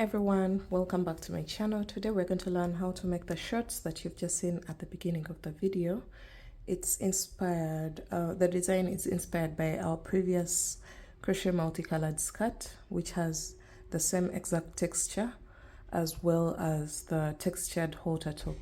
everyone, welcome back to my channel. Today we're going to learn how to make the shirts that you've just seen at the beginning of the video. It's inspired, the design is inspired by our previous crochet multicolored skirt, which has the same exact texture as well as the textured halter top.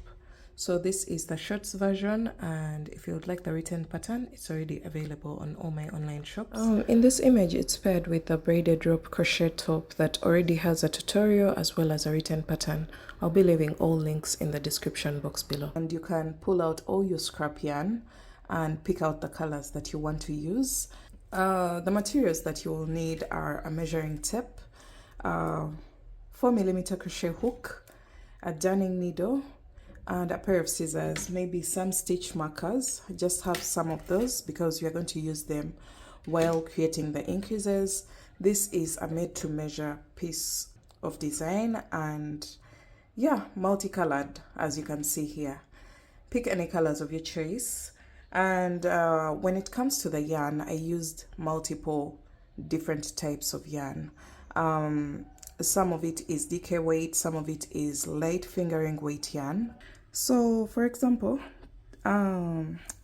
So this is the shorts version, and if you would like the written pattern, it's already available on all my online shops. In this image, it's paired with the braided rope crochet top that already has a tutorial as well as a written pattern. I'll be leaving all links in the description box below. And you can pull out all your scrap yarn and pick out the colors that you want to use. The materials that you will need are a measuring tape, 4mm crochet hook, a darning needle, and a pair of scissors, maybe some stitch markers. Just have some of those because you're going to use them while creating the increases. This is a made to measure piece of design, and yeah, multicolored, as you can see here. Pick any colors of your choice. And when it comes to the yarn, I used multiple different types of yarn. Some of it is DK weight, some of it is light fingering weight yarn. So for example,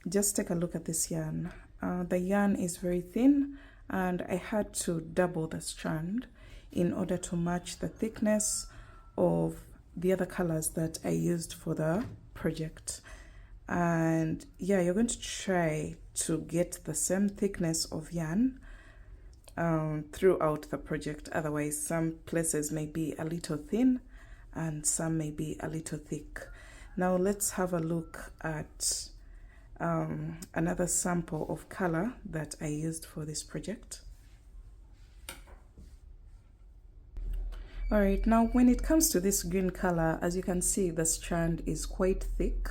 just take a look at this yarn. The yarn is very thin, and I had to double the strand in order to match the thickness of the other colors that I used for the project. And yeah, you're going to try to get the same thickness of yarn throughout the project. Otherwise, some places may be a little thin and some may be a little thick. Now let's have a look at another sample of color that I used for this project. All right, now when it comes to this green color, as you can see, the strand is quite thick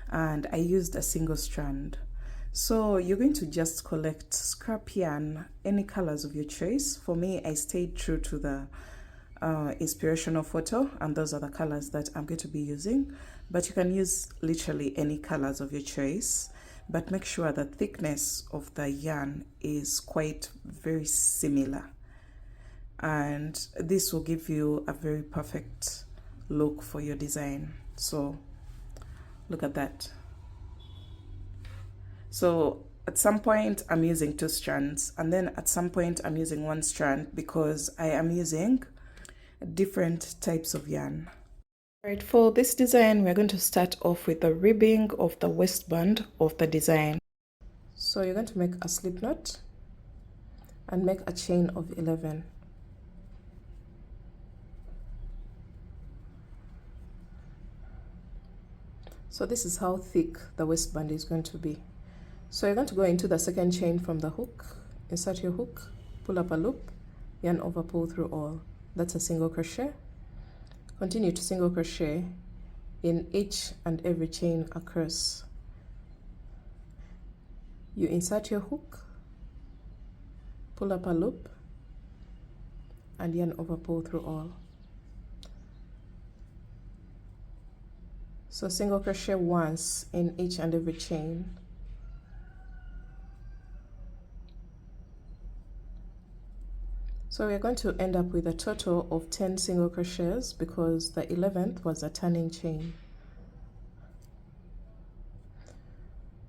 and I used a single strand. So you're going to just collect scrap yarn, any colors of your choice. For me, I stayed true to the inspirational photo, and those are the colors that I'm going to be using. But you can use literally any colors of your choice, but make sure the thickness of the yarn is quite very similar, and this will give you a very perfect look for your design. So look at that. So at some point I'm using 2 strands, and then at some point I'm using 1 strand because I am using different types of yarn. Right, for this design we're going to start off with the ribbing of the waistband of the design. So you're going to make a slip knot and make a chain of 11. So this is how thick the waistband is going to be. So you're going to go into the second chain from the hook, insert your hook, pull up a loop, yarn over, pull through all. That's a single crochet. Continue to single crochet in each and every chain across. You insert your hook, pull up a loop, and yarn over, pull through all. So single crochet once in each and every chain. So we're going to end up with a total of 10 single crochets because the 11th was a turning chain.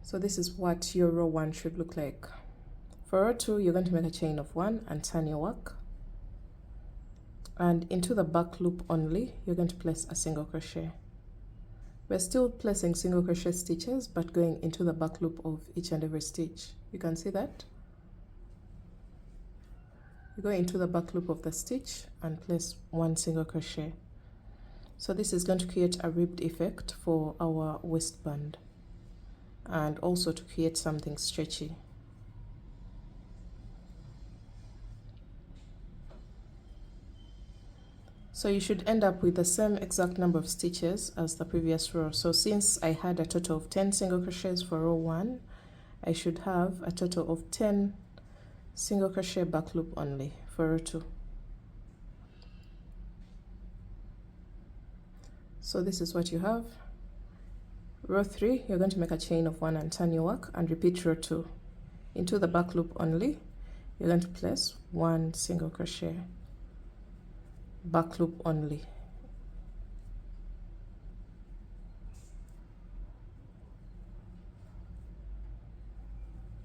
So this is what your row 1 should look like. For row 2, you're going to make a chain of 1 and turn your work. And into the back loop only, you're going to place a single crochet. We're still placing single crochet stitches, but going into the back loop of each and every stitch. You can see that? You go into the back loop of the stitch and place 1 single crochet. So this is going to create a ribbed effect for our waistband, and also to create something stretchy. So you should end up with the same exact number of stitches as the previous row. So since I had a total of 10 single crochets for row 1, I should have a total of 10 single crochet back loop only for row 2. So this is what you have. Row 3, you're going to make a chain of 1 and turn your work and repeat row 2. Into the back loop only, you're going to place 1 single crochet. back loop only.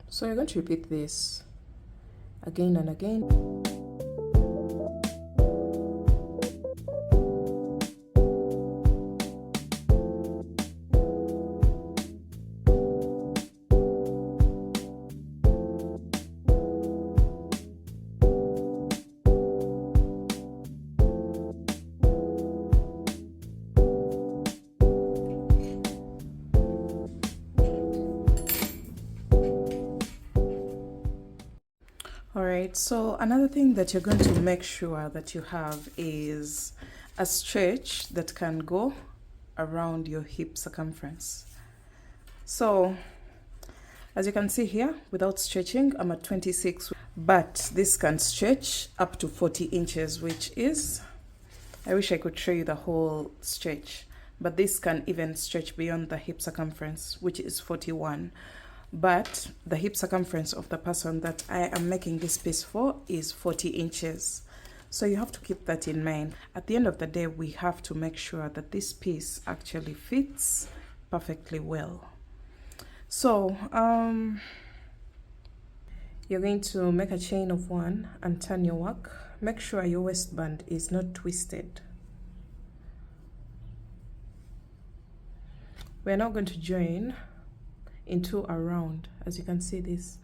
So you're going to repeat this again and again. Alright, so another thing that you're going to make sure that you have is a stretch that can go around your hip circumference. So as you can see here, without stretching, I'm at 26, but this can stretch up to 40 inches, which is, I wish I could show you the whole stretch, but this can even stretch beyond the hip circumference, which is 41. But the hip circumference of the person that I am making this piece for is 40 inches. So you have to keep that in mind. At the end of the day, we have to make sure that this piece actually fits perfectly well. So you're going to make a chain of 1 and turn your work. Make sure your waistband is not twisted. We're now going to join into a round. As you can see this,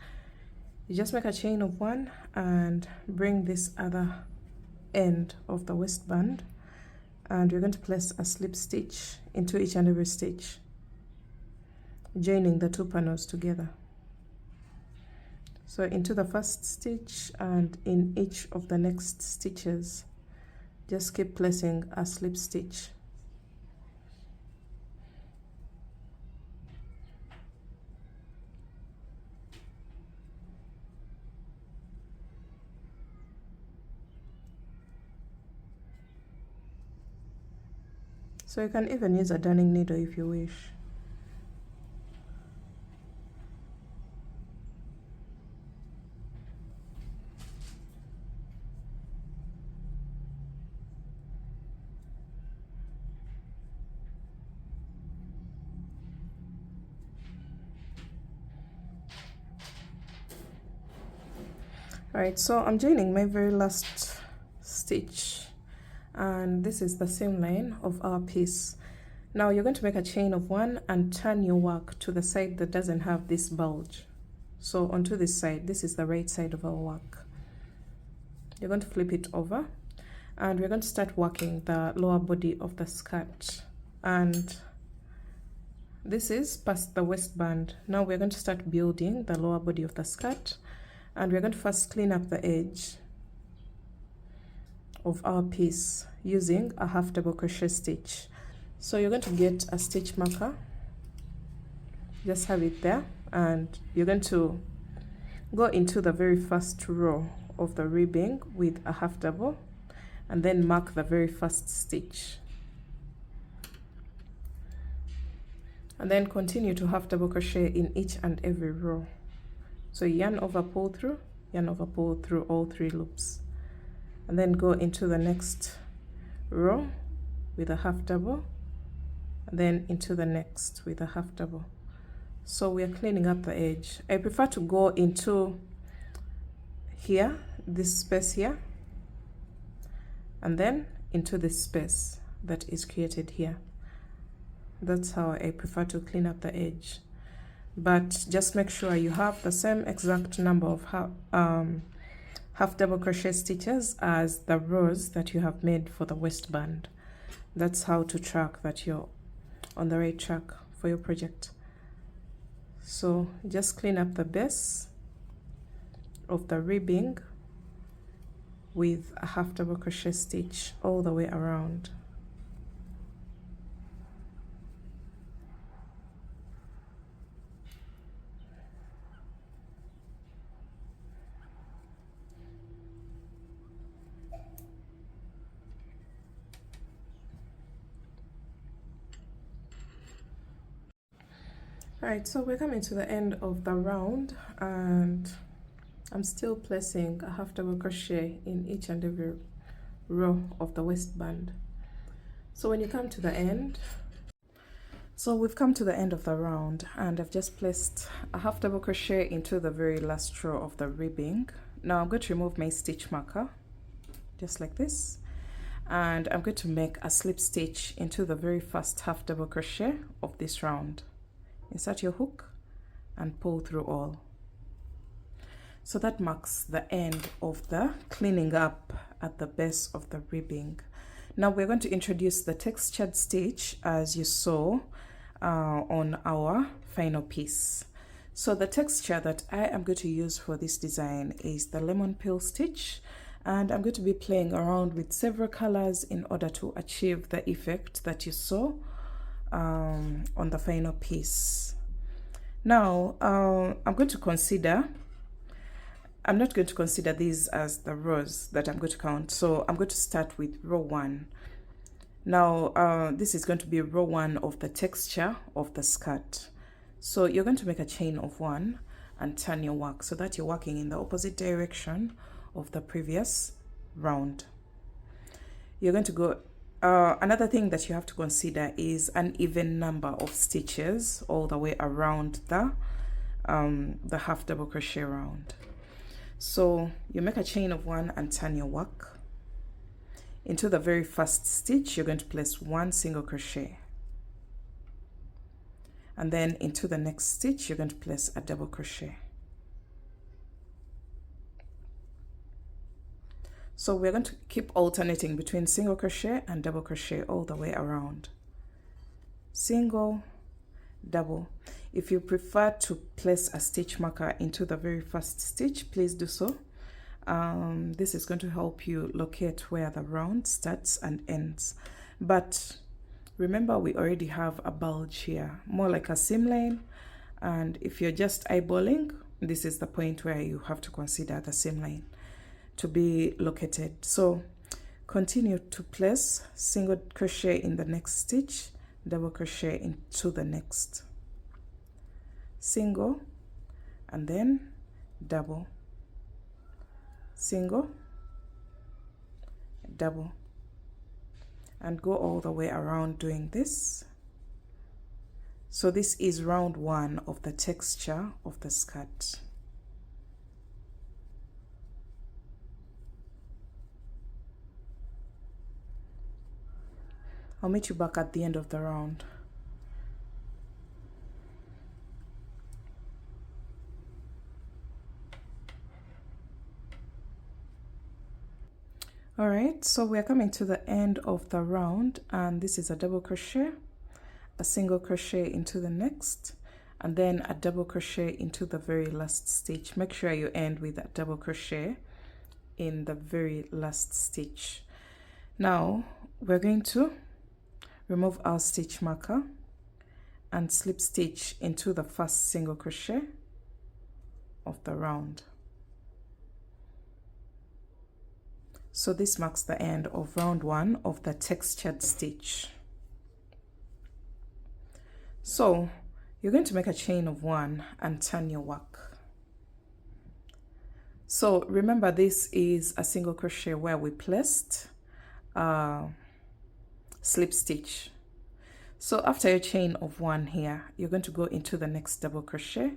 you just make a chain of 1 and bring this other end of the waistband, and we're going to place a slip stitch into each and every stitch, joining the 2 panels together. So into the first stitch and in each of the next stitches, just keep placing a slip stitch. So you can even use a darning needle if you wish. Alright, so I'm joining my very last stitch, and this is the same line of our piece. Now you're going to make a chain of 1 and turn your work to the side that doesn't have this bulge. So onto this side, this is the right side of our work. You're going to flip it over, and we're going to start working the lower body of the skirt, and this is past the waistband. Now we're going to start building the lower body of the skirt, and we're going to first clean up the edge of our piece using a half double crochet stitch. So you're going to get a stitch marker, just have it there, and you're going to go into the very first row of the ribbing with a half double, and then mark the very first stitch, and then continue to half double crochet in each and every row. So yarn over, pull through, yarn over, pull through all 3 loops, and then go into the next row with a half double, and then into the next with a half double. So we are cleaning up the edge. I prefer to go into here, this space here, and then into this space that is created here. That's how I prefer to clean up the edge. But just make sure you have the same exact number of half double crochet stitches as the rows that you have made for the waistband. That's how to track that you're on the right track for your project. So just clean up the base of the ribbing with a half double crochet stitch all the way around. Alright, so we're coming to the end of the round, and I'm still placing a half double crochet in each and every row of the waistband. So when you come to the end, so we've come to the end of the round, and I've just placed a half double crochet into the very last row of the ribbing. Now I'm going to remove my stitch marker, just like this, and I'm going to make a slip stitch into the very first half double crochet of this round. Insert your hook and pull through all. So that marks the end of the cleaning up at the base of the ribbing. Now we're going to introduce the textured stitch as you saw on our final piece. So the texture that I am going to use for this design is the lemon peel stitch, and I'm going to be playing around with several colors in order to achieve the effect that you saw on the final piece. Now I'm not going to consider these as the rows that I'm going to count, so I'm going to start with row 1. Now this is going to be row 1 of the texture of the skirt. So you're going to make a chain of 1 and turn your work so that you're working in the opposite direction of the previous round. You're going to go, another thing that you have to consider is an even number of stitches all the way around the half double crochet round. So you make a chain of 1 and turn your work. Into the very first stitch, you're going to place 1 single crochet. And then into the next stitch, you're going to place a double crochet. So we're going to keep alternating between single crochet and double crochet all the way around. Single, double. If you prefer to place a stitch marker into the very first stitch, please do so. This is going to help you locate where the round starts and ends. But remember, we already have a bulge here, more like a seam line. And if you're just eyeballing, this is the point where you have to consider the seam line to be located. So continue to place single crochet in the next stitch, double crochet into the next. Single, and then double. Single, double, and go all the way around doing this. So this is round 1 of the texture of the skirt. I'll meet you back at the end of the round. All right, so we're coming to the end of the round, and this is a double crochet, a single crochet into the next, and then a double crochet into the very last stitch. Make sure you end with a double crochet in the very last stitch. Now we're going to remove our stitch marker and slip stitch into the first single crochet of the round. So this marks the end of round 1 of the textured stitch. So you're going to make a chain of 1 and turn your work. So remember, this is a single crochet where we placed slip stitch. So after your chain of 1 here, you're going to go into the next double crochet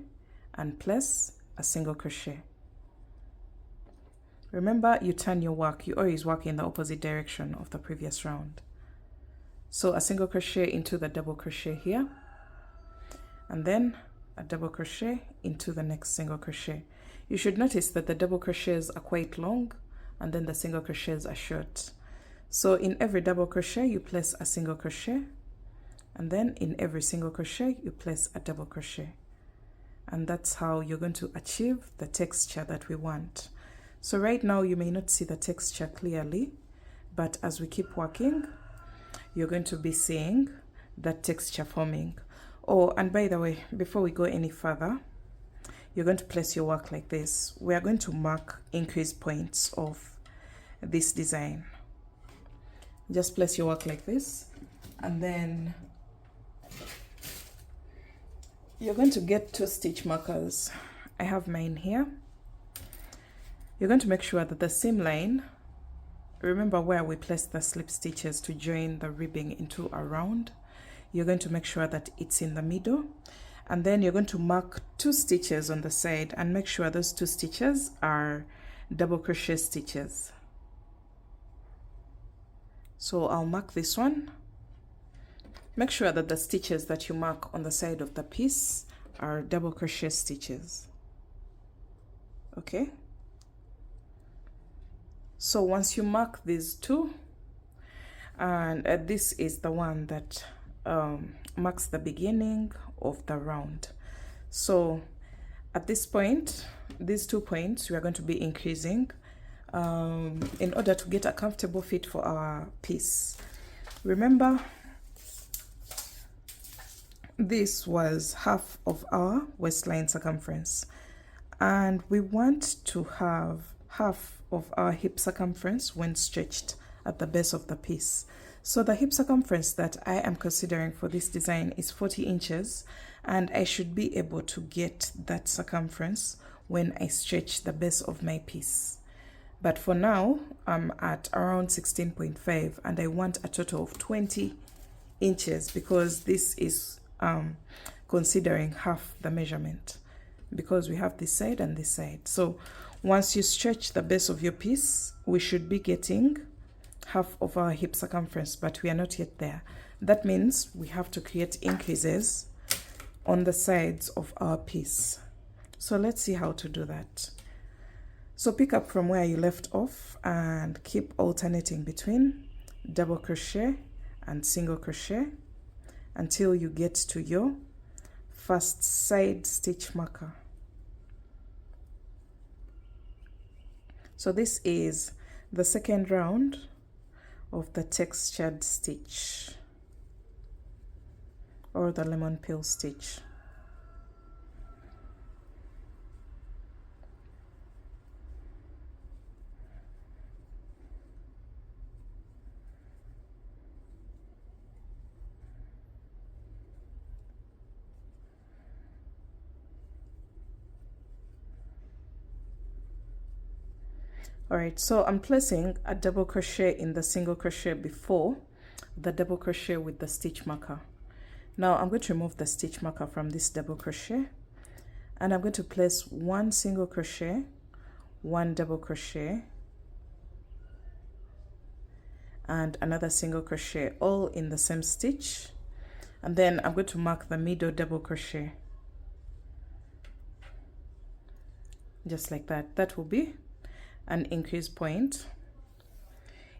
and place a single crochet. Remember, you turn your work, you always work in the opposite direction of the previous round. So a single crochet into the double crochet here, and then a double crochet into the next single crochet. You should notice that the double crochets are quite long and then the single crochets are short. So in every double crochet you place a single crochet, and then in every single crochet you place a double crochet. And that's how you're going to achieve the texture that we want. So right now you may not see the texture clearly, but as we keep working, you're going to be seeing that texture forming. Oh, and by the way, before we go any further, you're going to place your work like this. We are going to mark increase points of this design. Just place your work like this, and then you're going to get 2 stitch markers. I have mine here. You're going to make sure that the seam line remember where we placed the slip stitches to join the ribbing into a round. You're going to make sure that it's in the middle, and then you're going to mark 2 stitches on the side and make sure those 2 stitches are double crochet stitches. So I'll mark this one. Make sure that the stitches that you mark on the side of the piece are double crochet stitches. Okay, so once you mark these 2, and this is the one that marks the beginning of the round. So at this point, these 2 points, we are going to be increasing in order to get a comfortable fit for our piece. Remember, this was half of our waistline circumference, and we want to have half of our hip circumference when stretched at the base of the piece. So the hip circumference that I am considering for this design is 40 inches, and I should be able to get that circumference when I stretch the base of my piece. But for now, I'm at around 16.5, and I want a total of 20 inches because this is considering half the measurement, because we have this side and this side. So once you stretch the base of your piece, we should be getting half of our hip circumference, but we are not yet there. That means we have to create increases on the sides of our piece. So let's see how to do that. So pick up from where you left off and keep alternating between double crochet and single crochet until you get to your first side stitch marker. So this is the second round of the textured stitch, or the lemon peel stitch. Alright, so I'm placing a double crochet in the single crochet before the double crochet with the stitch marker. Now I'm going to remove the stitch marker from this double crochet, and I'm going to place 1 single crochet, 1 double crochet, and another single crochet, all in the same stitch. And then I'm going to mark the middle double crochet, just like that. That will be an increase point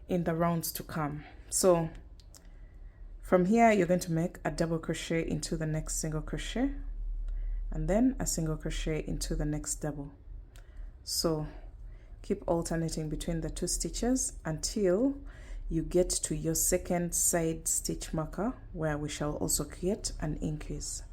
in the rounds to come. So from here, you're going to make a double crochet into the next single crochet, and then a single crochet into the next double. So keep alternating between the 2 stitches until you get to your second side stitch marker, where we shall also create an increase.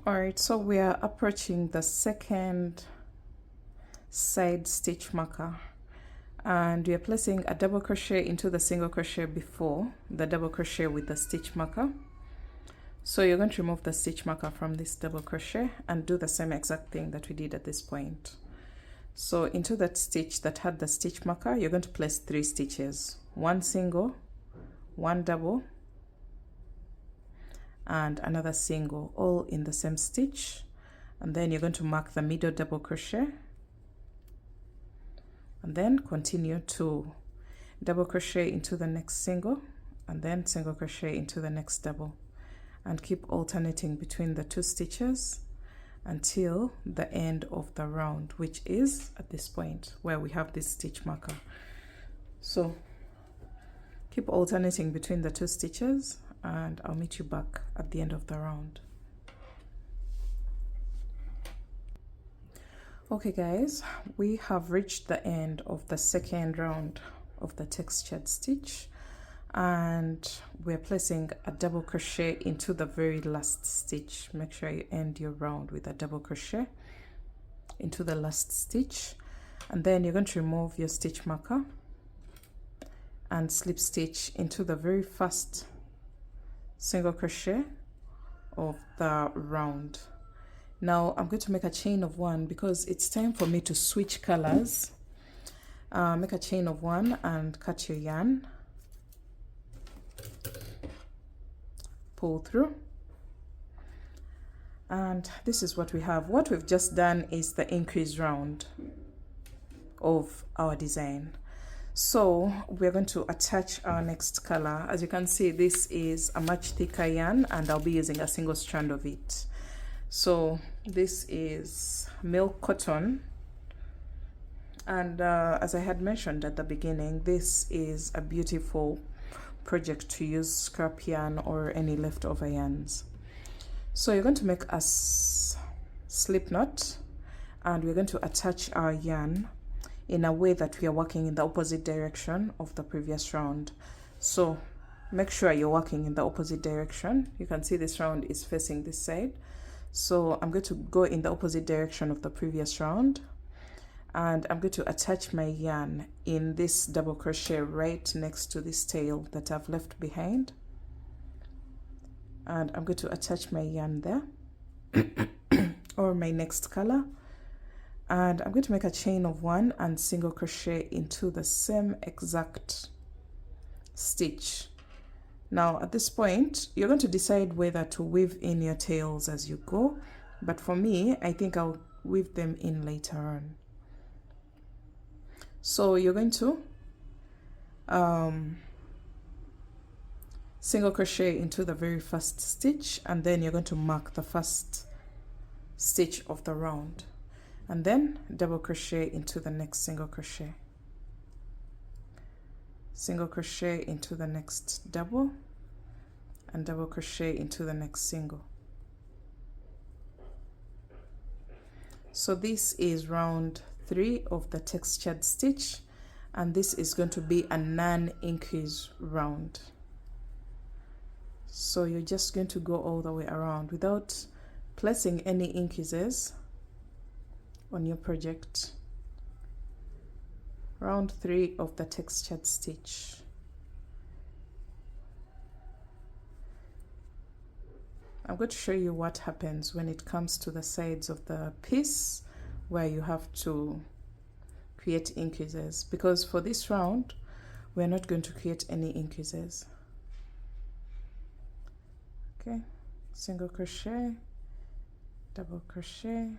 Alright, so we are approaching the second side stitch marker, and we are placing a double crochet into the single crochet before the double crochet with the stitch marker. So you're going to remove the stitch marker from this double crochet and do the same exact thing that we did at this point. So into that stitch that had the stitch marker, you're going to place 3 stitches, 1 single, 1 double, and another single, all in the same stitch. And then you're going to mark the middle double crochet, and then continue to double crochet into the next single, and then single crochet into the next double, and keep alternating between the 2 stitches until the end of the round, which is at this point where we have this stitch marker. So keep alternating between the 2 stitches, and I'll meet you back at the end of the round. Okay guys, we have reached the end of the second round of the textured stitch, and we're placing a double crochet into the very last stitch. Make sure you end your round with a double crochet into the last stitch, and then you're going to remove your stitch marker and slip stitch into the very first single crochet of the round. Now I'm going to make a chain of 1 because it's time for me to switch colors. Make a chain of 1 and cut your yarn, pull through, and this is what we have. What we've just done is the increase round of our design. So we're going to attach our next color. As you can see, this is a much thicker yarn, and I'll be using a single strand of it. So this is milk cotton, and as I had mentioned at the beginning, this is a beautiful project to use scrap yarn or any leftover yarns. So you're going to make a slip knot, and we're going to attach our yarn in a way that we are working in the opposite direction of the previous round. So make sure you're working in the opposite direction. You can see this round is facing this side, so I'm going to go in the opposite direction of the previous round, and I'm going to attach my yarn in this double crochet right next to this tail that I've left behind, and I'm going to attach my yarn there or my next color, and I'm going to make a chain of 1 and single crochet into the same exact stitch. Now at this point you're going to decide whether to weave in your tails as you go, but for me I think I'll weave them in later on. So you're going to single crochet into the very first stitch, and then you're going to mark the first stitch of the round, and then double crochet into the next single crochet, single crochet into the next double, and double crochet into the next single. So this is round 3 of the textured stitch, and this is going to be a non-increase round. So you're just going to go all the way around without placing any increases on your project. Round 3 of the textured stitch. I'm going to show you what happens when it comes to the sides of the piece where you have to create increases, because for this round we're not going to create any increases. Okay, single crochet, double crochet,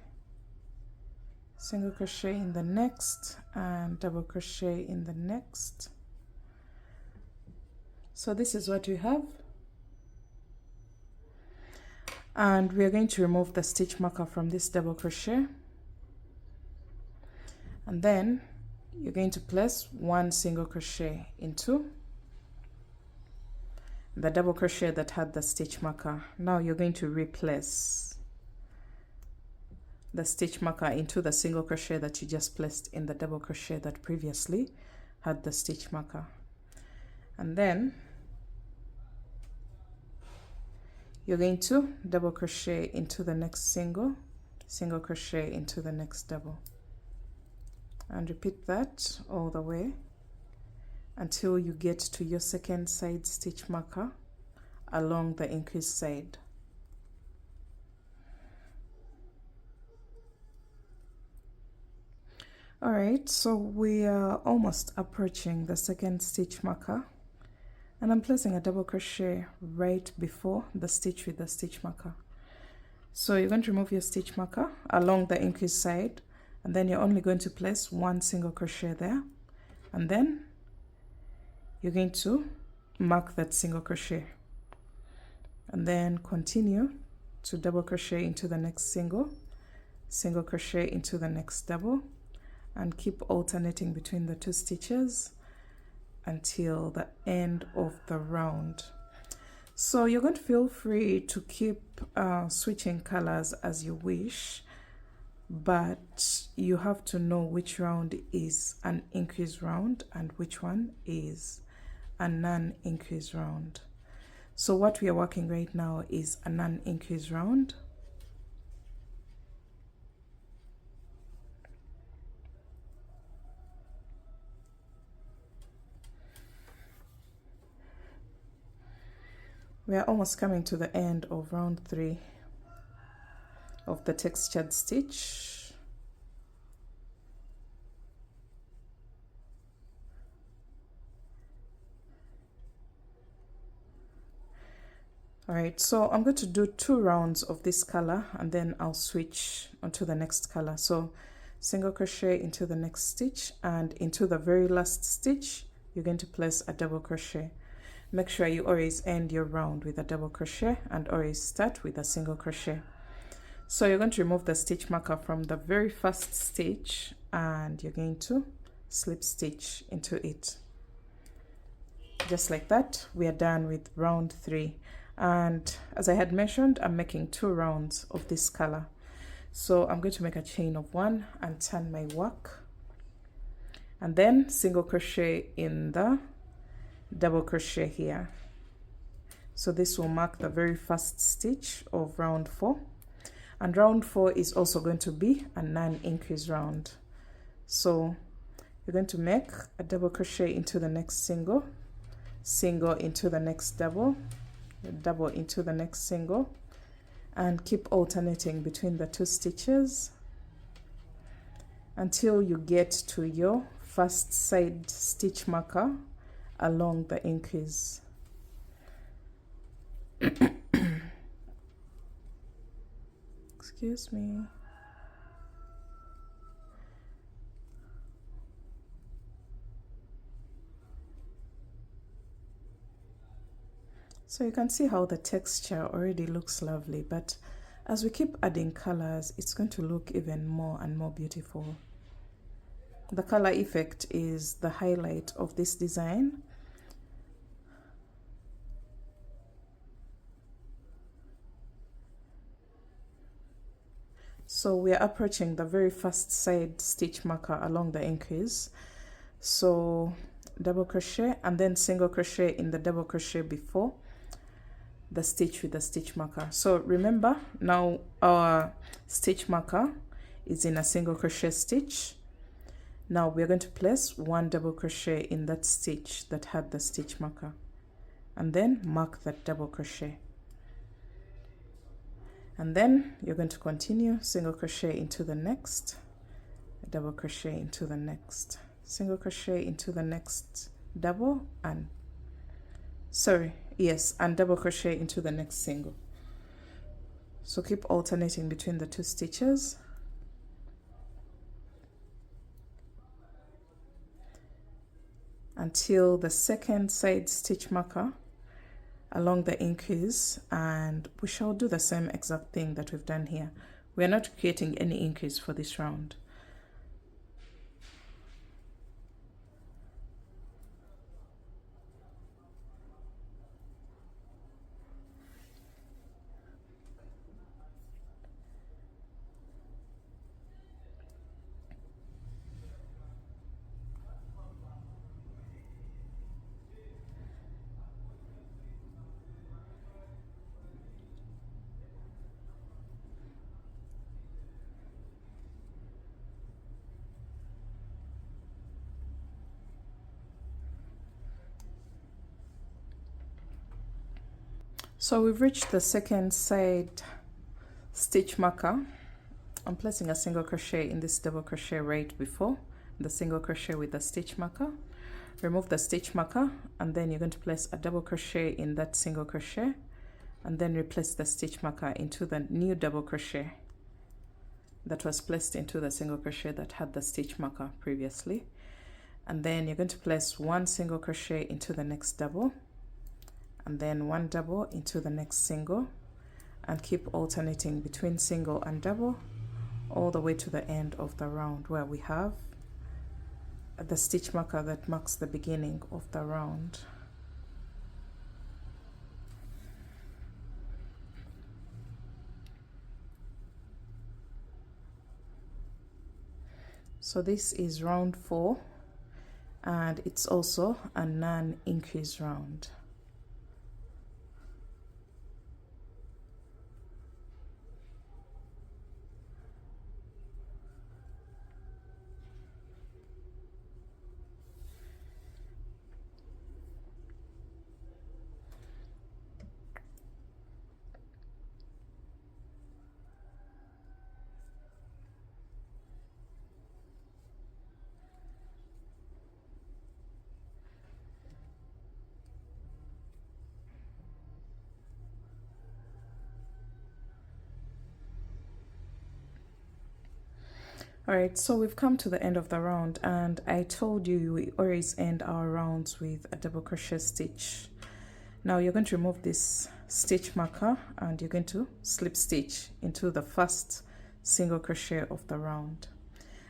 single crochet in the next, and double crochet in the next. So this is what we have, and we are going to remove the stitch marker from this double crochet, and then you're going to place 1 single crochet into the double crochet that had the stitch marker. Now you're going to replace the stitch marker into the single crochet that you just placed in the double crochet that previously had the stitch marker, and then you're going to double crochet into the next single, single crochet into the next double, and repeat that all the way until you get to your second side stitch marker along the increase side. Alright, so we are almost approaching the second stitch marker, and I'm placing a double crochet right before the stitch with the stitch marker. So you're going to remove your stitch marker along the increase side, and then you're only going to place 1 single crochet there, and then you're going to mark that single crochet, and then continue to double crochet into the next single, single crochet into the next double, and keep alternating between the 2 stitches until the end of the round. So you're going to feel free to keep switching colors as you wish, but you have to know which round is an increase round and which one is a non-increase round. So what we are working right now is a non-increase round. We are almost coming to the end of round 3 of the textured stitch. All right, so I'm going to do 2 rounds of this color and then I'll switch onto the next color. So single crochet into the next stitch, and into the very last stitch you're going to place a double crochet. Make sure you always end your round with a double crochet and always start with a single crochet. So you're going to remove the stitch marker from the very first stitch and you're going to slip stitch into it. Just like that, we are done with round 3. And as I had mentioned, I'm making 2 rounds of this color. So I'm going to make a chain of 1 and turn my work, and then single crochet in the double crochet here. So this will mark the very first stitch of round 4, and round 4 is also going to be a non-increase round. So you're going to make a double crochet into the next single, single into the next double, double into the next single, and keep alternating between the 2 stitches until you get to your first side stitch marker along the increase. Excuse me. So you can see how the texture already looks lovely, but as we keep adding colors, it's going to look even more and more beautiful. The color effect is the highlight of this design. So we are approaching the very first side stitch marker along the increase. So double crochet and then single crochet in the double crochet before the stitch with the stitch marker. So remember, now our stitch marker is in a single crochet stitch. Now we're going to place 1 double crochet in that stitch that had the stitch marker, and then mark that double crochet. And then you're going to continue single crochet into the next, double crochet into the next, single crochet into the next double, and and double crochet into the next single. So keep alternating between the 2 stitches. Until the second side stitch marker along the increase, and we shall do the same exact thing that we've done here. We are not creating any increase for this round. So we've reached the second side stitch marker. I'm placing a single crochet in this double crochet right before the single crochet with the stitch marker. Remove the stitch marker, and then you're going to place a double crochet in that single crochet, and then replace the stitch marker into the new double crochet that was placed into the single crochet that had the stitch marker previously. And then you're going to place 1 single crochet into the next double, and then 1 double into the next single, and keep alternating between single and double all the way to the end of the round, where we have the stitch marker that marks the beginning of the round. So this is round 4, and it's also a non-increase round. Alright, so we've come to the end of the round, and I told you we always end our rounds with a double crochet stitch. Now you're going to remove this stitch marker and you're going to slip stitch into the first single crochet of the round.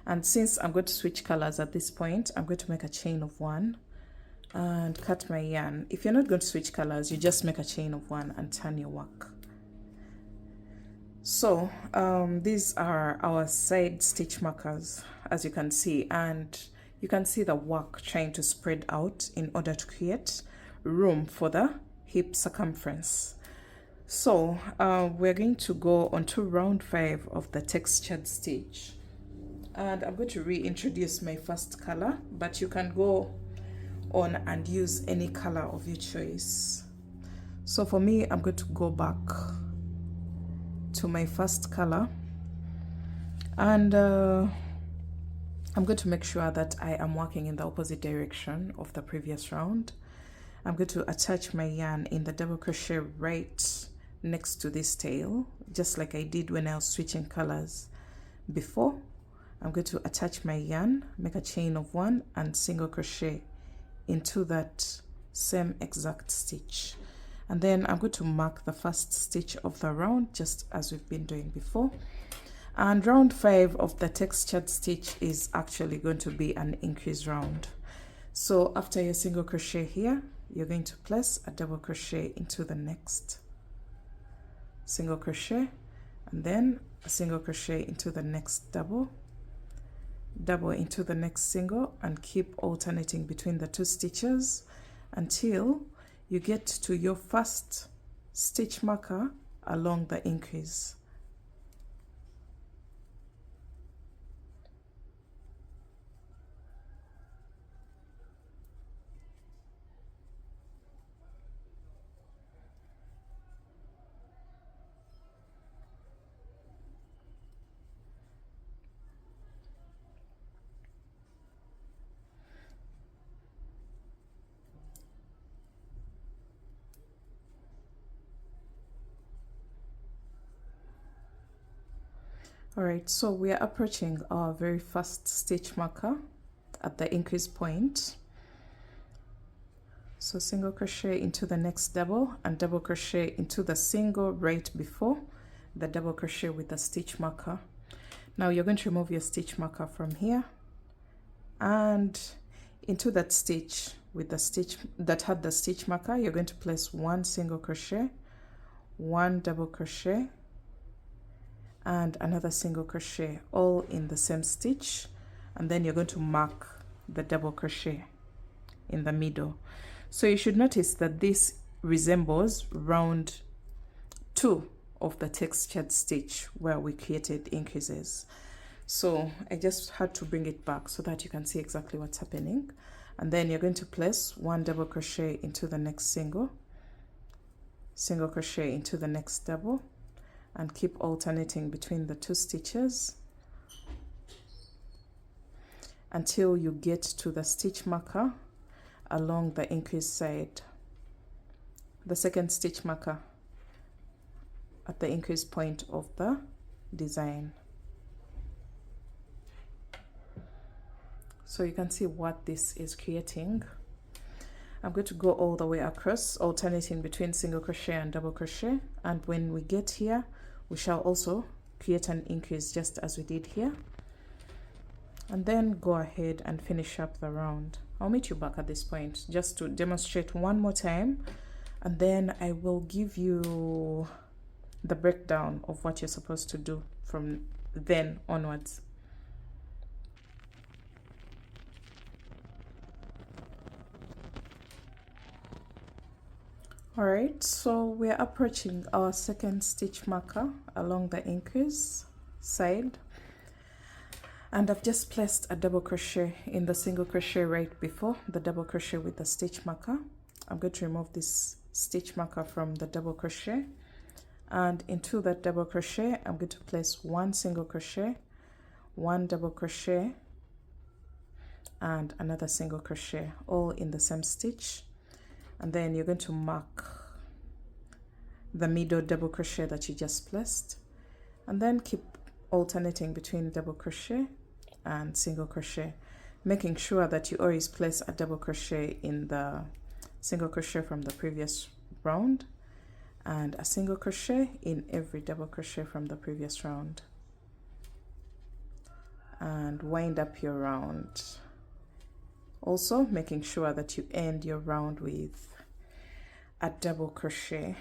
And since I'm going to switch colors at this point, I'm going to make a chain of 1 and cut my yarn. If you're not going to switch colors, you just make a chain of 1 and turn your work. So these are our side stitch markers, as you can see, and you can see the work trying to spread out in order to create room for the hip circumference. So we're going to go on to round 5 of the textured stitch, and I'm going to reintroduce my first color, but you can go on and use any color of your choice. So for me, I'm going to go back to my first color, and I'm going to make sure that I am working in the opposite direction of the previous round. I'm going to attach my yarn in the double crochet right next to this tail, just like I did when I was switching colors before. I'm going to attach my yarn, make a chain of 1 and single crochet into that same exact stitch. And then I'm going to mark the first stitch of the round, just as we've been doing before. And round 5 of the textured stitch is actually going to be an increase round. So after your single crochet here, you're going to place a double crochet into the next single crochet, and then a single crochet into the next double, double into the next single, and keep alternating between the 2 stitches until you get to your first stitch marker along the increase. Alright, so we are approaching our very first stitch marker at the increase point. So single crochet into the next double and double crochet into the single right before the double crochet with the stitch marker. Now you're going to remove your stitch marker from here, and into that stitch with the stitch that had the stitch marker, you're going to place 1 single crochet, 1 double crochet, and another single crochet, all in the same stitch, and then you're going to mark the double crochet in the middle. So you should notice that this resembles round 2 of the textured stitch where we created increases. So I just had to bring it back so that you can see exactly what's happening. And then you're going to place 1 double crochet into the next single, single crochet into the next double, and keep alternating between the 2 stitches until you get to the stitch marker along the increase side, the second stitch marker at the increase point of the design. So you can see what this is creating. I'm going to go all the way across, alternating between single crochet and double crochet, and when we get here, we shall also create an increase just as we did here. and then go ahead and finish up the round. I'll meet you back at this point just to demonstrate one more time, and then I will give you the breakdown of what you're supposed to do from then onwards. Alright, so we're approaching our second stitch marker along the increase side, and I've just placed a double crochet in the single crochet right before the double crochet with the stitch marker. I'm going to remove this stitch marker from the double crochet, and into that double crochet I'm going to place one single crochet, one double crochet, and another single crochet, all in the same stitch. And then you're going to mark the middle double crochet that you just placed, and then keep alternating between double crochet and single crochet, making sure that you always place a double crochet in the single crochet from the previous round and a single crochet in every double crochet from the previous round, and wind up your round. Also making sure that you end your round with a double crochet.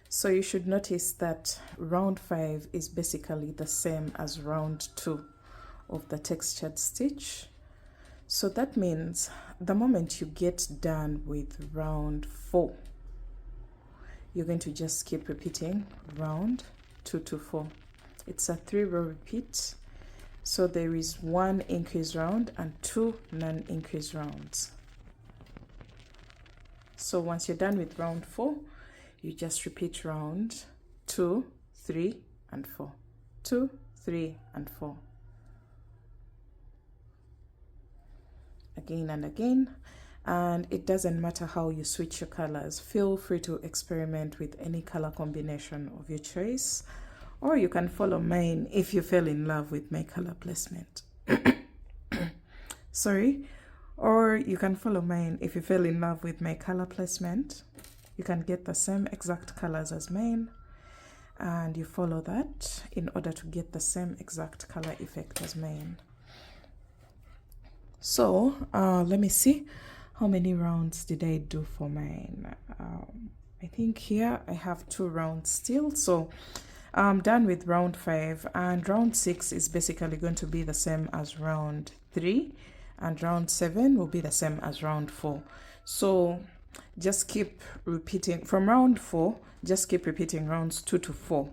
So you should notice that round 5 is basically the same as round 2 of the textured stitch. So that means the moment you get done with round 4, you're going to just keep repeating round 2 to 4. It's a 3-row repeat, so there is 1 increase round and 2 non-increase rounds. So once you're done with round 4, you just repeat round 2, 3, and 4, 2, 3, and 4, again and again. And it doesn't matter how you switch your colors. Feel free to experiment with any color combination of your choice, or you can follow mine if you fell in love with my color placement. Sorry. Or you can follow mine if you fell in love with my color placement. You can get the same exact colors as mine, and you follow that in order to get the same exact color effect as mine. So let me see, how many rounds did I do for mine? I think here I have 2 rounds still, so I'm done with round 5, and round 6 is basically going to be the same as round 3, and round 7 will be the same as round 4. So just keep repeating from round 4, just keep repeating rounds 2 to 4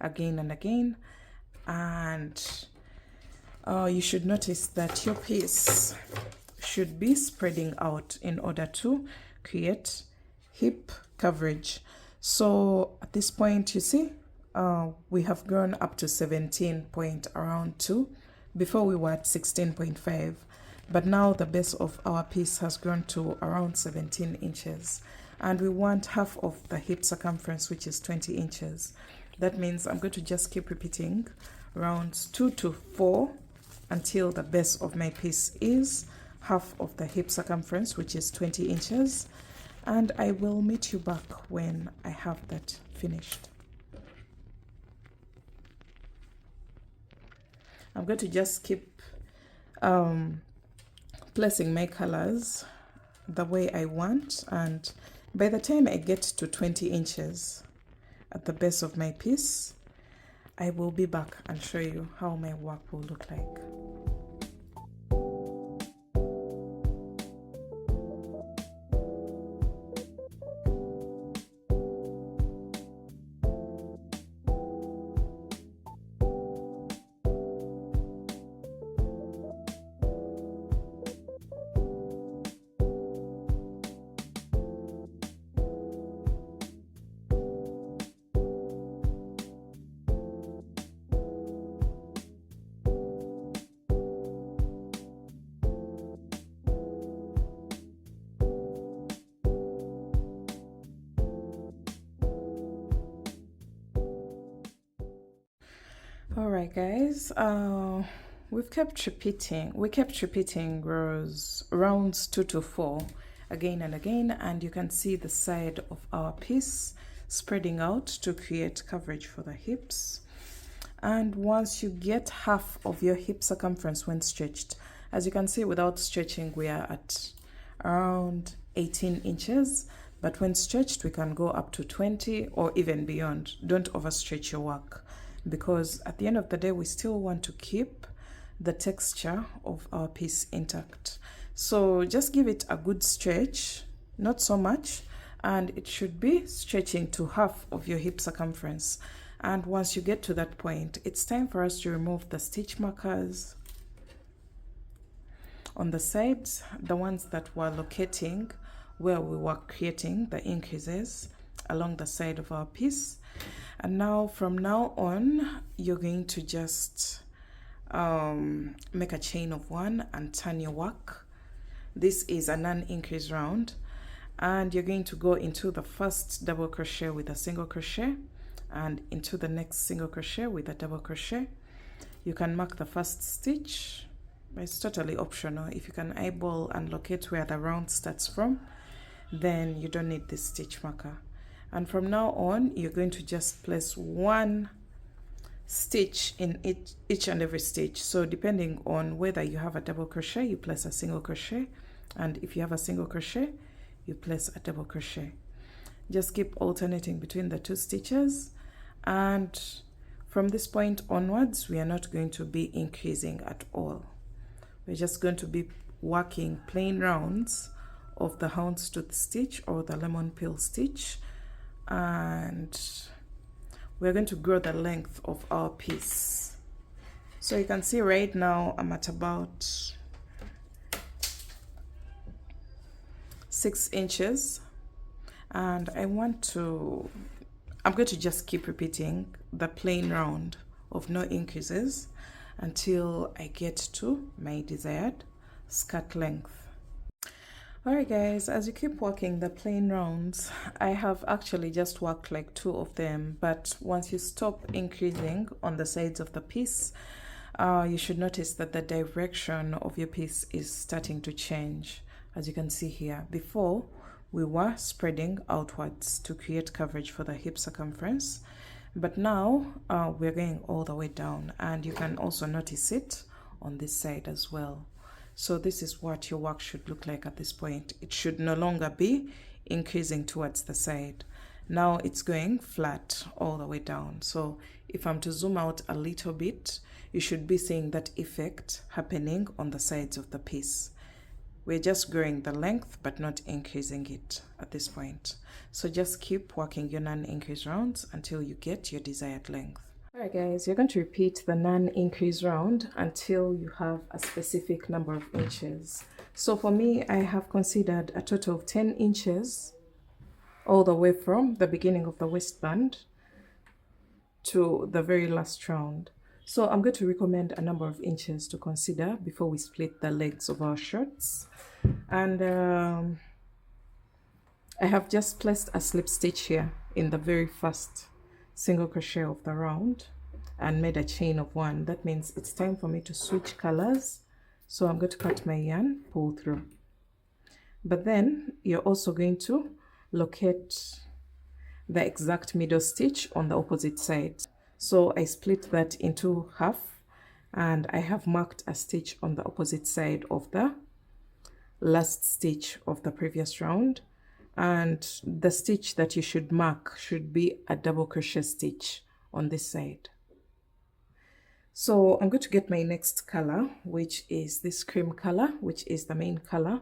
again and again. And you should notice that your piece should be spreading out in order to create hip coverage. So at this point, you see, we have grown up to 17 point around 2. Before we were at 16.5, but now the base of our piece has grown to around 17 inches, and we want half of the hip circumference, which is 20 inches. That means I'm going to just keep repeating rounds 2 to 4 until the base of my piece is half of the hip circumference, which is 20 inches, and I will meet you back when I have that finished. I'm going to just keep placing my colors the way I want, and by the time I get to 20 inches at the base of my piece, I will be back and show you how my work will look like. Alright guys, we kept repeating rounds 2 to 4 again and again, and you can see the side of our piece spreading out to create coverage for the hips. And once you get half of your hip circumference when stretched, as you can see, without stretching we are at around 18 inches, but when stretched we can go up to 20 or even beyond. Don't overstretch your work, because at the end of the day we still want to keep the texture of our piece intact. So just give it a good stretch, not so much, and it should be stretching to half of your hip circumference. And once you get to that point, it's time for us to remove the stitch markers on the sides, the ones that were locating where we were creating the increases along the side of our piece. And now from now on, you're going to just make a chain of 1 and turn your work. This is a non-increase round, and you're going to go into the first double crochet with a single crochet and into the next single crochet with a double crochet. You can mark the first stitch, but it's totally optional. If you can eyeball and locate where the round starts from, then you don't need this stitch marker. And from now on, you're going to just place 1 stitch in each and every stitch. So depending on whether you have a double crochet, you place a single crochet, and if you have a single crochet, you place a double crochet. Just keep alternating between the 2 stitches, and from this point onwards we are not going to be increasing at all. We're just going to be working plain rounds of the houndstooth stitch or the lemon peel stitch, and we're going to grow the length of our piece. So you can see right now I'm at about 6 inches, and I'm going to just keep repeating the plain round of no increases until I get to my desired skirt length. Alright guys, as you keep working the plain rounds, I have actually just worked like 2 of them, but once you stop increasing on the sides of the piece, you should notice that the direction of your piece is starting to change. As you can see here, before we were spreading outwards to create coverage for the hip circumference, but now we're going all the way down, and you can also notice it on this side as well. So this is what your work should look like at this point. It should no longer be increasing towards the side. Now it's going flat all the way down. So if I'm to zoom out a little bit, you should be seeing that effect happening on the sides of the piece. We're just growing the length but not increasing it at this point. So just keep working your non-increase rounds until you get your desired length. Alright guys, you're going to repeat the non-increase round until you have a specific number of inches. So for me, I have considered a total of 10 inches all the way from the beginning of the waistband to the very last round. So I'm going to recommend a number of inches to consider before we split the legs of our shirts. And I have just placed a slip stitch here in the very first single crochet of the round and made a chain of 1. That means it's time for me to switch colors. So I'm going to cut my yarn, pull through. But then you're also going to locate the exact middle stitch on the opposite side. So I split that into half, and I have marked a stitch on the opposite side of the last stitch of the previous round, and the stitch that you should mark should be a double crochet stitch on this side. So I'm going to get my next color, which is this cream color, which is the main color,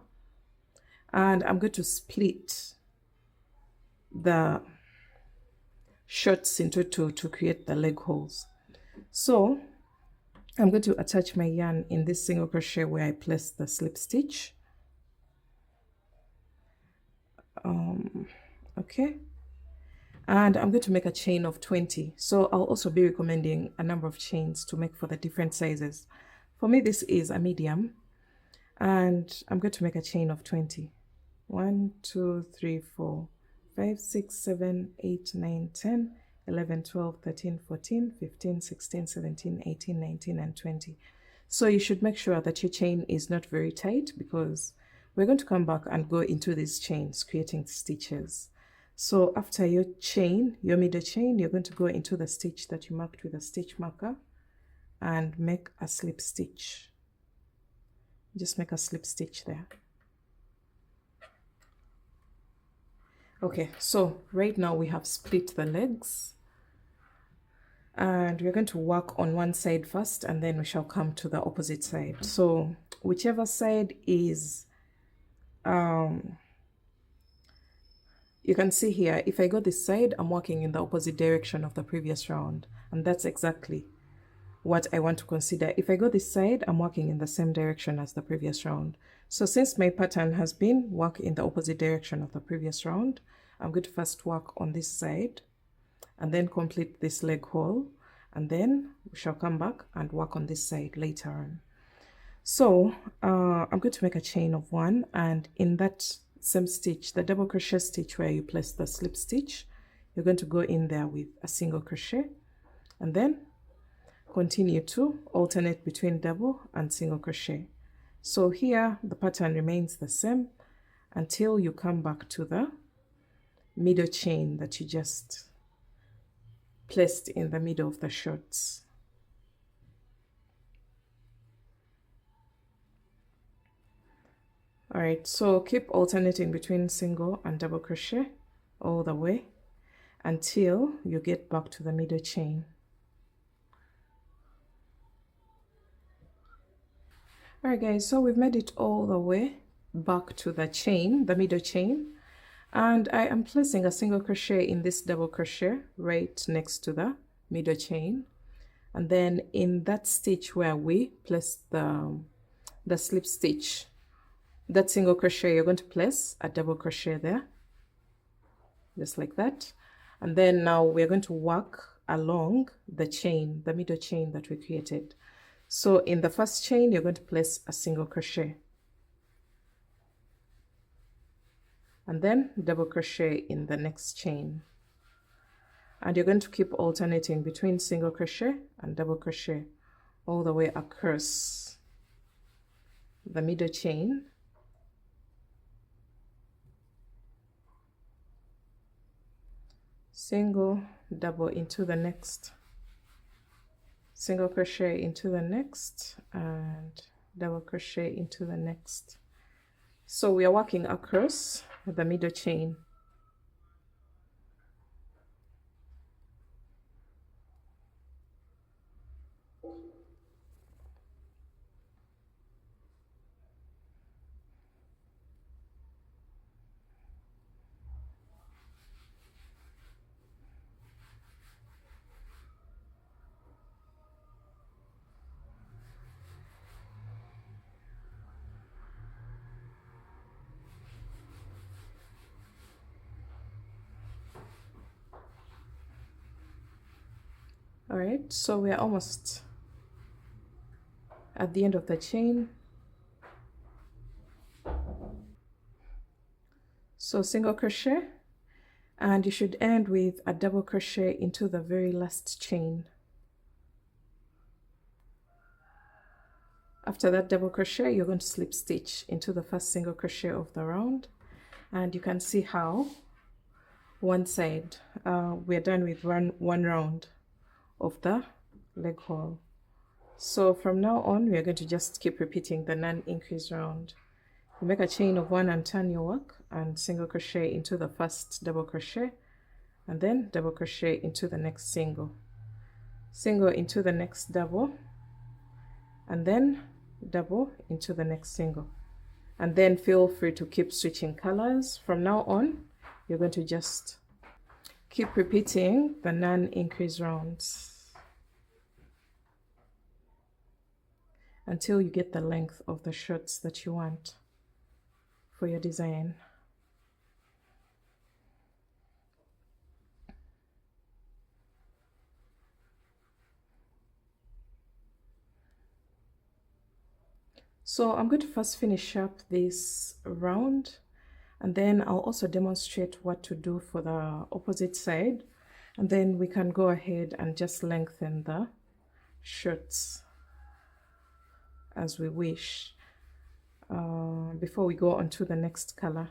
and I'm going to split the shirts into 2 to create the leg holes. So I'm going to attach my yarn in this single crochet where I placed the slip stitch. Okay, and I'm going to make a chain of 20. So I'll also be recommending a number of chains to make for the different sizes. For me, this is a medium, and I'm going to make a chain of 20. 1, 2, 3, 4, 5, 6, 7, 8, 9, 10, 11, 12, 13, 14, 15, 16, 17, 18, 19, and 20. So you should make sure that your chain is not very tight, because we're going to come back and go into these chains creating stitches. So after your chain, your middle chain, you're going to go into the stitch that you marked with a stitch marker and make a slip stitch. Just make a slip stitch there. Okay, so right now we have split the legs, and we're going to work on one side first, and then we shall come to the opposite side. So whichever side is you can see here, if I go this side, I'm working in the opposite direction of the previous round, and that's exactly what I want to consider. If I go this side, I'm working in the same direction as the previous round. So since my pattern has been work in the opposite direction of the previous round, I'm going to first work on this side and then complete this leg hole, and then we shall come back and work on this side later on. So I'm going to make a chain of 1, and in that same stitch, the double crochet stitch where you place the slip stitch, you're going to go in there with a single crochet, and then continue to alternate between double and single crochet. So here the pattern remains the same until you come back to the middle chain that you just placed in the middle of the shorts. All right, so keep alternating between single and double crochet all the way until you get back to the middle chain. All right guys, so we've made it all the way back to the chain, the middle chain, and I am placing a single crochet in this double crochet right next to the middle chain, and then in that stitch where we placed the slip stitch, that single crochet, you're going to place a double crochet there, just like that. And then now we're going to work along the chain, the middle chain that we created. So in the first chain, you're going to place a single crochet, and then double crochet in the next chain, and you're going to keep alternating between single crochet and double crochet all the way across the middle chain. Single, double into the next, single crochet into the next, and double crochet into the next. So we are working across the middle chain. All right, so we are almost at the end of the chain. So single crochet, and you should end with a double crochet into the very last chain. After that double crochet, you're going to slip stitch into the first single crochet of the round, and you can see how one side we're done with one round of the leg hole. So from now on, we are going to just keep repeating the non-increase round. You make a chain of 1 and turn your work, and single crochet into the first double crochet, and then double crochet into the next single, single into the next double, and then double into the next single. And then feel free to keep switching colors. From now on, you're going to just keep repeating the non-increase rounds until you get the length of the shorts that you want for your design. So I'm going to first finish up this round, and then I'll also demonstrate what to do for the opposite side, and then we can go ahead and just lengthen the shirts as we wish before we go on to the next color.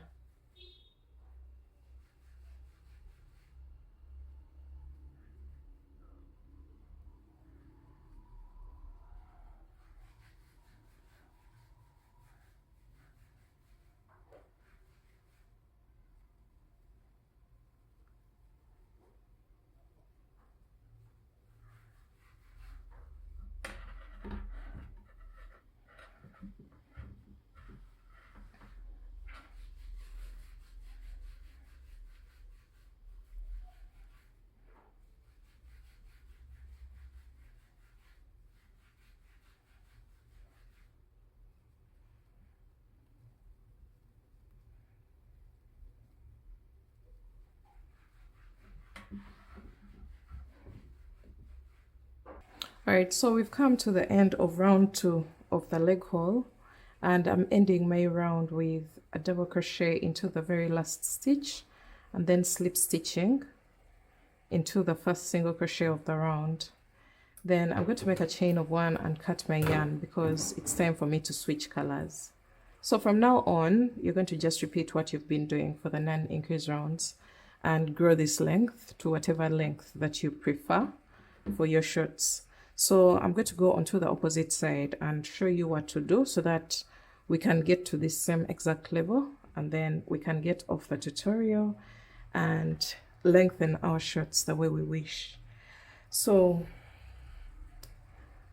All right, so we've come to the end of round 2 of the leg hole, and I'm ending my round with a double crochet into the very last stitch and then slip stitching into the first single crochet of the round. Then I'm going to make a chain of 1 and cut my yarn because it's time for me to switch colors. So from now on, you're going to just repeat what you've been doing for the 9 increase rounds and grow this length to whatever length that you prefer for your shirts. So I'm going to go onto the opposite side and show you what to do so that we can get to this same exact level, and then we can get off the tutorial and lengthen our shirts the way we wish. So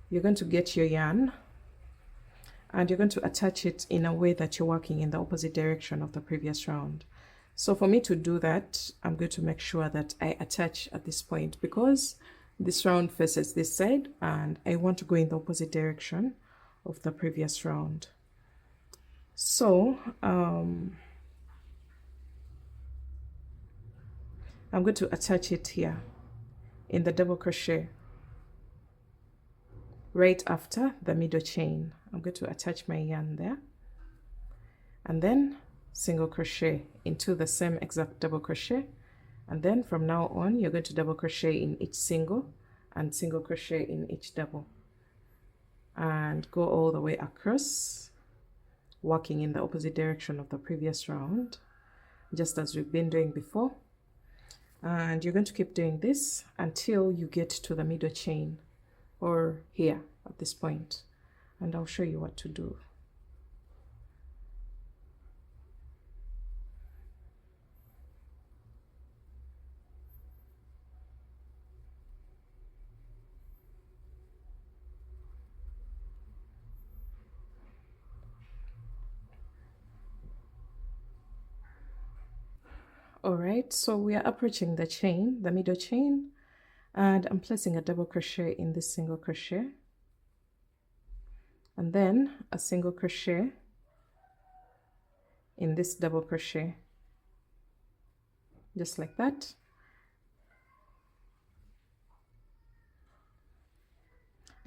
you're going to get your yarn and you're going to attach it in a way that you're working in the opposite direction of the previous round. So for me to do that, I'm going to make sure that I attach at this point because this round faces this side and I want to go in the opposite direction of the previous round. So I'm going to attach it here in the double crochet right after the middle chain. I'm going to attach my yarn there and then single crochet into the same exact double crochet, and then from now on you're going to double crochet in each single and single crochet in each double and go all the way across, working in the opposite direction of the previous round, just as we've been doing before. And you're going to keep doing this until you get to the middle chain, or here at this point, and I'll show you what to do. All right, so we are approaching the chain, the middle chain, and I'm placing a double crochet in this single crochet and then a single crochet in this double crochet, just like that.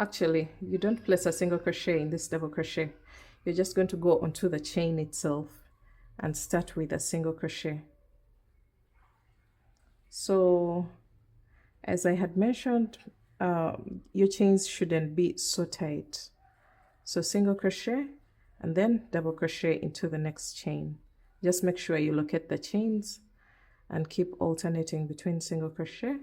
Actually, you don't place a single crochet in this double crochet. You're just going to go onto the chain itself and start with a single crochet. So as I had mentioned, your chains shouldn't be so tight. So single crochet and then double crochet into the next chain. Just make sure you locate the chains and keep alternating between single crochet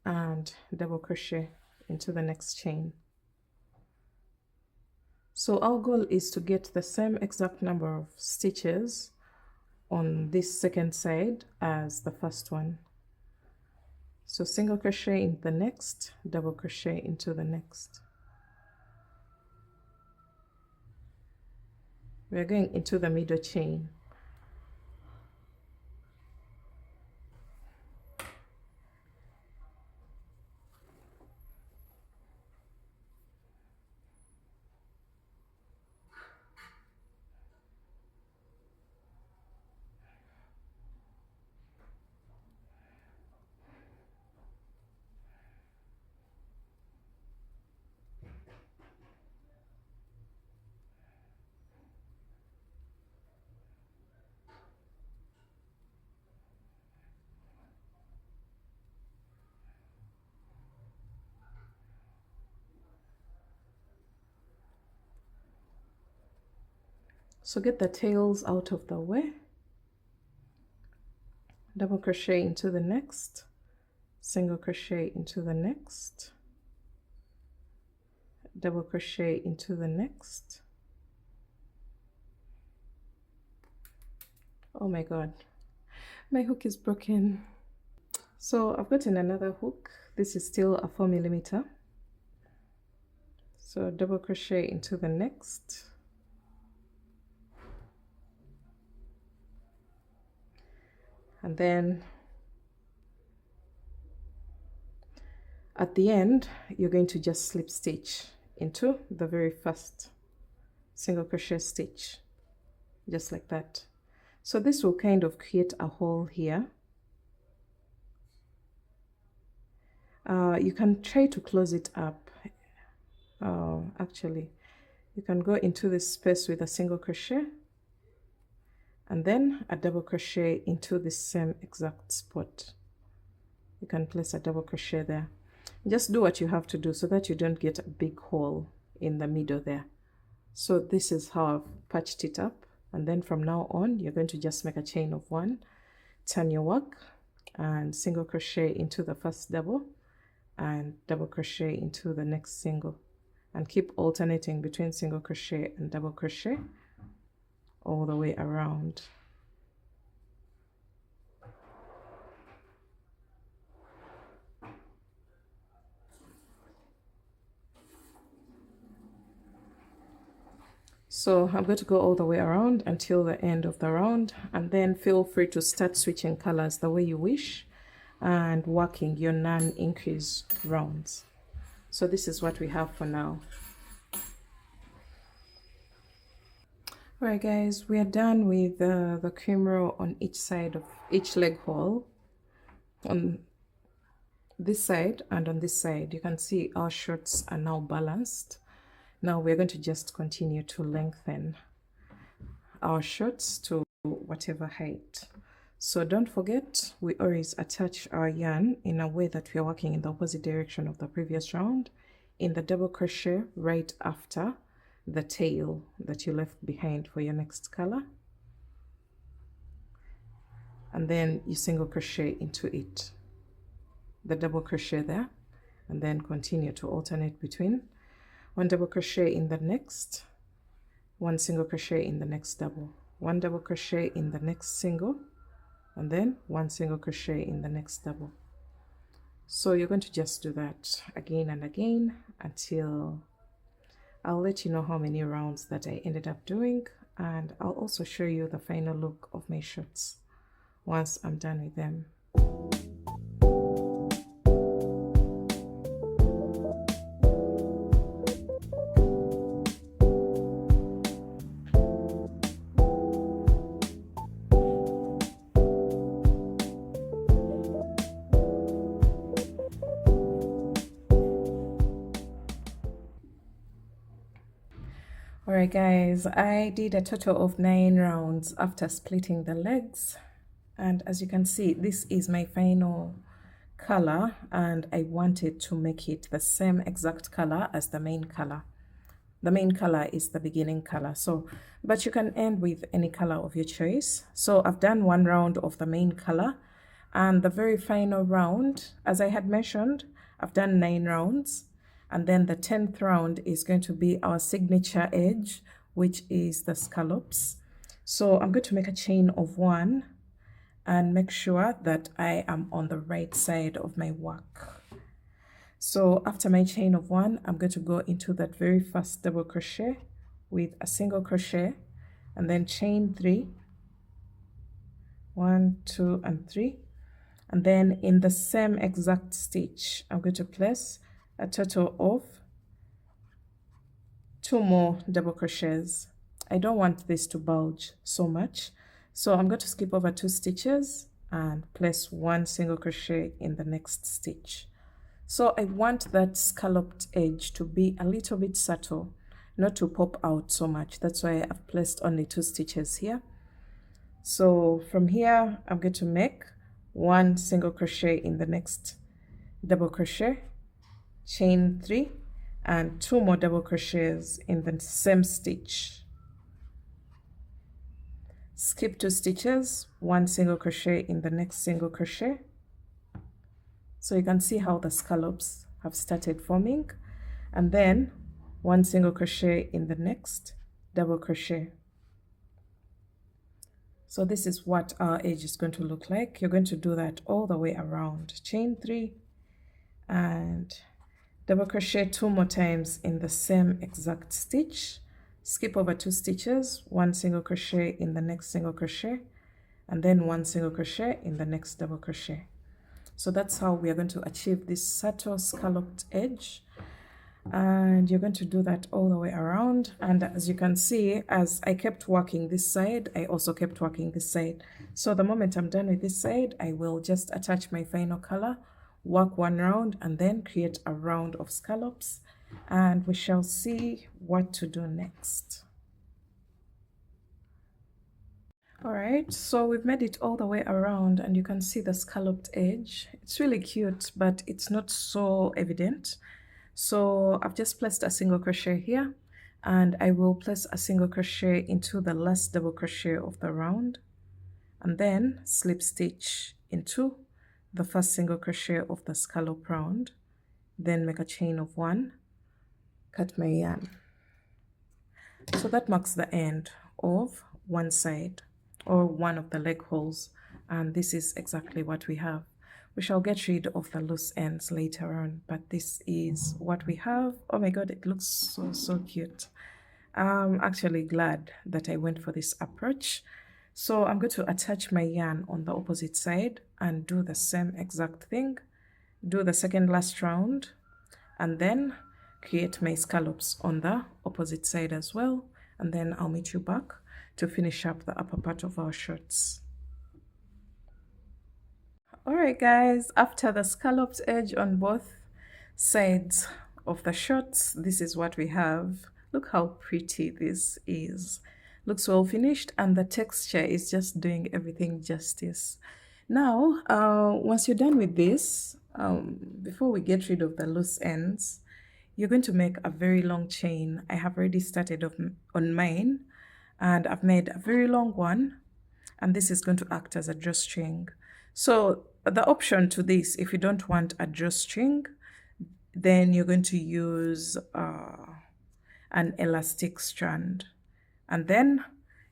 and double crochet into the next chain. So our goal is to get the same exact number of stitches on this second side as the first one. So single crochet in the next, double crochet into the next. We're going into the middle chain. So get the tails out of the way, double crochet into the next, single crochet into the next, double crochet into the next. Oh my god, my hook is broken. So I've gotten another hook. This is still a 4mm. So double crochet into the next, and then at the end you're going to just slip stitch into the very first single crochet stitch, just like that. So this will kind of create a hole here, You can try to close it up. Actually, you can go into this space with a single crochet and then a double crochet into the same exact spot. You can place a double crochet there. Just do what you have to do so that you don't get a big hole in the middle there. So this is how I've patched it up, and then from now on you're going to just make a chain of 1, turn your work, and single crochet into the first double and double crochet into the next single, and keep alternating between single crochet and double crochet all the way around. So I'm going to go all the way around until the end of the round, and then feel free to start switching colors the way you wish and working your non-increase rounds. So this is what we have for now. Alright guys, we are done with the cream row on each side of each leg hole. On this side and on this side, you can see our shorts are now balanced. Now we're going to just continue to lengthen our shorts to whatever height. So don't forget, we always attach our yarn in a way that we are working in the opposite direction of the previous round, in the double crochet right after the tail that you left behind for your next color, and then you single crochet into it, the double crochet there, and then continue to alternate between 1 double crochet in the next, 1 single crochet in the next double, 1 double crochet in the next single, and then 1 single crochet in the next double. So you're going to just do that again and again until I'll let you know how many rounds that I ended up doing, and I'll also show you the final look of my shorts once I'm done with them. Alright guys, I did a total of 9 rounds after splitting the legs, and as you can see, this is my final color, and I wanted to make it the same exact color as the main color. The main color is the beginning color, so but you can end with any color of your choice. So I've done 1 round of the main color, and the very final round, as I had mentioned, I've done 9 rounds. And then the 10th round is going to be our signature edge, which is the scallops. So I'm going to make a chain of 1 and make sure that I am on the right side of my work. So after my chain of 1, I'm going to go into that very first double crochet with a single crochet, and then chain 3, 1, 2, and 3. And then in the same exact stitch, I'm going to place a total of 2 more double crochets. I don't want this to bulge so much, so I'm going to skip over 2 stitches and place 1 single crochet in the next stitch. So I want that scalloped edge to be a little bit subtle, not to pop out so much. That's why I've placed only 2 stitches here. So from here, I'm going to make 1 single crochet in the next double crochet, chain 3, and 2 more double crochets in the same stitch. Skip 2 stitches, 1 single crochet in the next single crochet. So you can see how the scallops have started forming, and then 1 single crochet in the next double crochet. So this is what our edge is going to look like. You're going to do that all the way around. Chain 3 and double crochet 2 more times in the same exact stitch. Skip over 2 stitches, 1 single crochet in the next single crochet, and then 1 single crochet in the next double crochet. So that's how we are going to achieve this subtle scalloped edge, and you're going to do that all the way around. And as you can see, as I kept working this side, I also kept working this side. So the moment I'm done with this side, I will just attach my final color work one round and then create a round of scallops, and we shall see what to do next. All right, so we've made it all the way around and you can see the scalloped edge. It's really cute, but it's not so evident. So I've just placed a single crochet here, and I will place a single crochet into the last double crochet of the round, and then slip stitch into the first single crochet of the scallop round, then make a chain of 1, cut my yarn. So that marks the end of one side, or one of the leg holes, and this is exactly what we have. We shall get rid of the loose ends later on, but this is what we have. Oh my god, it looks so cute. I'm actually glad that I went for this approach. So I'm going to attach my yarn on the opposite side and do the same exact thing, do the second last round, and then create my scallops on the opposite side as well, and then I'll meet you back to finish up the upper part of our shirts. Alright guys, after the scalloped edge on both sides of the shirts, this is what we have. Look how pretty this is. Looks well finished, and the texture is just doing everything justice. Now, once you're done with this, before we get rid of the loose ends, you're going to make a very long chain. I have already started on mine, and I've made a very long one, and this is going to act as a drawstring. So the option to this, if you don't want a drawstring, then you're going to use an elastic strand, and then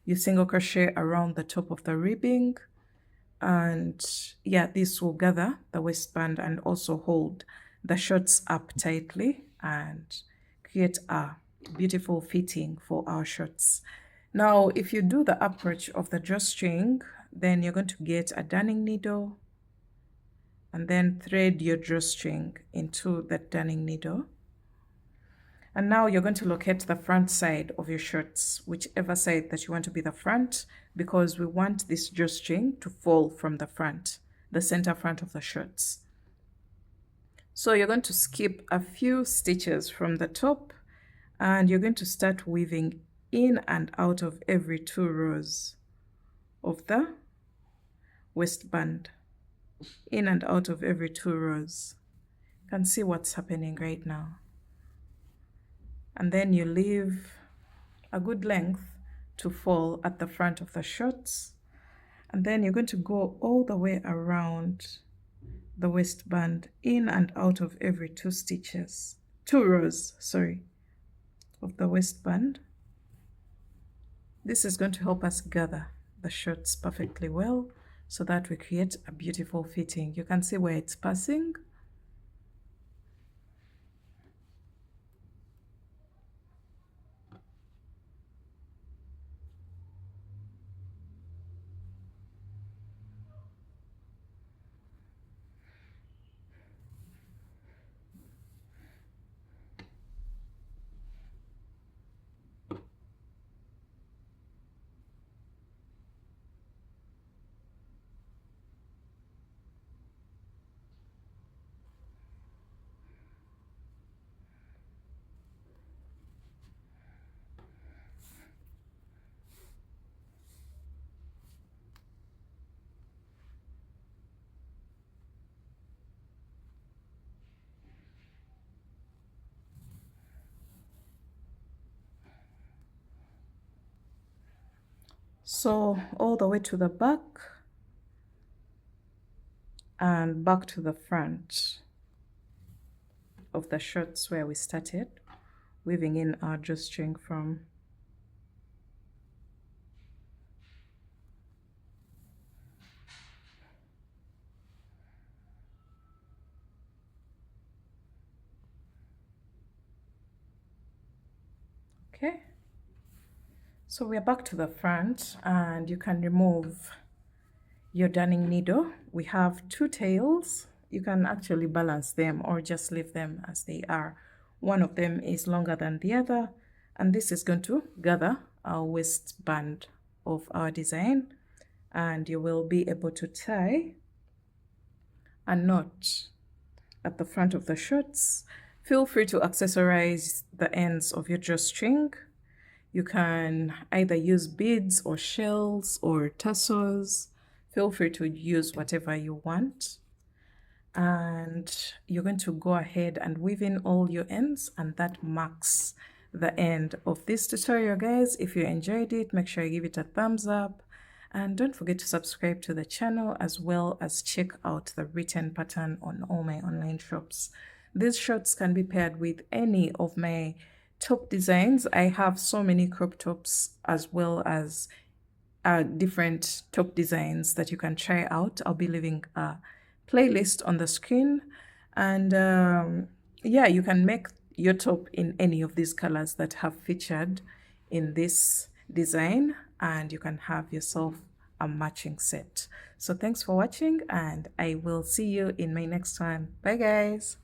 you single crochet around the top of the ribbing, and yeah, this will gather the waistband and also hold the shorts up tightly and create a beautiful fitting for our shorts. Now, if you do the approach of the drawstring, then you're going to get a darning needle and then thread your drawstring into that darning needle. And now you're going to locate the front side of your shirts, whichever side that you want to be the front, because we want this drawstring to fall from the front, the center front of the shirts. So you're going to skip a few stitches from the top, and you're going to start weaving in and out of every 2 rows of the waistband, in and out of every 2 rows. You can see what's happening right now. And then you leave a good length to fall at the front of the shorts, and then you're going to go all the way around the waistband, in and out of every 2 rows, sorry, of the waistband. This is going to help us gather the shorts perfectly well so that we create a beautiful fitting. You can see where it's passing. So all the way to the back and back to the front of the shorts where we started, weaving in our drawstring from. Okay, so we're back to the front, and you can remove your darning needle. We have 2 tails. You can actually balance them or just leave them as they are. One of them is longer than the other, and this is going to gather our waistband of our design, and you will be able to tie a knot at the front of the shirts. Feel free to accessorize the ends of your drawstring. You can either use beads or shells or tassels. Feel free to use whatever you want. And you're going to go ahead and weave in all your ends, and that marks the end of this tutorial, guys. If you enjoyed it, make sure you give it a thumbs up, and don't forget to subscribe to the channel, as well as check out the written pattern on all my online shops. These shorts can be paired with any of my top designs. I have so many crop tops as well as different top designs that you can try out. I'll be leaving a playlist on the screen, and yeah, you can make your top in any of these colors that have featured in this design, and you can have yourself a matching set. So thanks for watching, and I will see you in my next one. Bye guys.